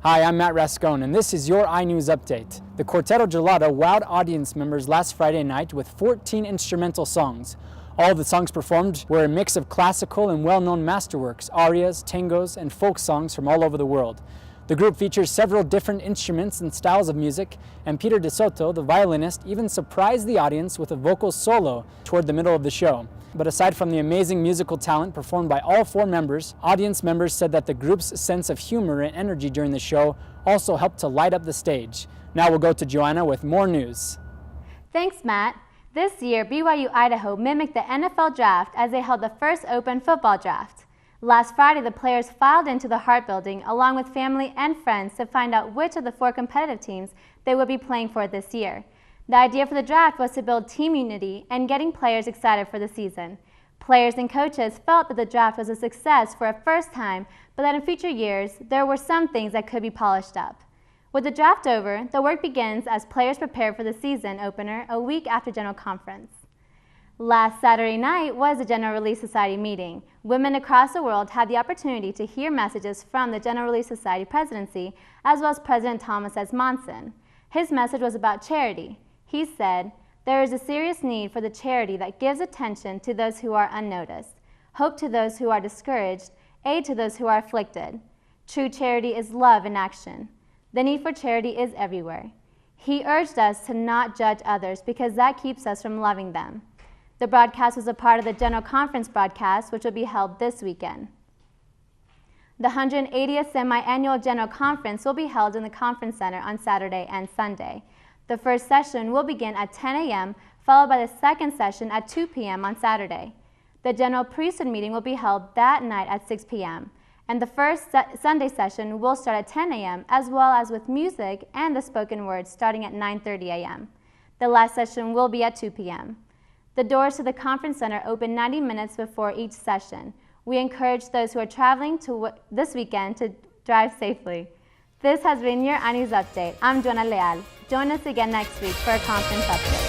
Hi, I'm Matt Rascone, and this is your iNews Update. The Quarteto Gelato wowed audience members last Friday night with 14 instrumental songs. All of the songs performed were a mix of classical and well-known masterworks, arias, tangos, and folk songs from all over the world. The group features several different instruments and styles of music, and Peter De Soto, the violinist, even surprised the audience with a vocal solo toward the middle of the show. But aside from the amazing musical talent performed by all four members, audience members said that the group's sense of humor and energy during the show also helped to light up the stage. Now we'll go to Joanna with more news. Thanks, Matt. This year, BYU-Idaho mimicked the NFL draft as they held the first open football draft. Last Friday, the players filed into the Hart Building along with family and friends to find out which of the four competitive teams they would be playing for this year. The idea for the draft was to build team unity and getting players excited for the season. Players and coaches felt that the draft was a success for a first time, but that in future years, there were some things that could be polished up. With the draft over, the work begins as players prepare for the season opener a week after General Conference. Last Saturday night was the General Relief Society meeting. Women across the world had the opportunity to hear messages from the General Relief Society presidency, as well as President Thomas S. Monson. His message was about charity. He said, "There is a serious need for the charity that gives attention to those who are unnoticed, hope to those who are discouraged, aid to those who are afflicted. True charity is love in action. The need for charity is everywhere." He urged us to not judge others because that keeps us from loving them. The broadcast was a part of the General Conference broadcast, which will be held this weekend. The 180th Semi-Annual General Conference will be held in the Conference Center on Saturday and Sunday. The first session will begin at 10 a.m., followed by the second session at 2 p.m. on Saturday. The General Priesthood meeting will be held that night at 6 p.m., and the first Sunday session will start at 10 a.m., as well as with music and the spoken word starting at 9:30 a.m. The last session will be at 2 p.m. The doors to the Conference Center open 90 minutes before each session. We encourage those who are traveling this weekend to drive safely. This has been your iNews Update. I'm Joanna Leal. Join us again next week for a conference update.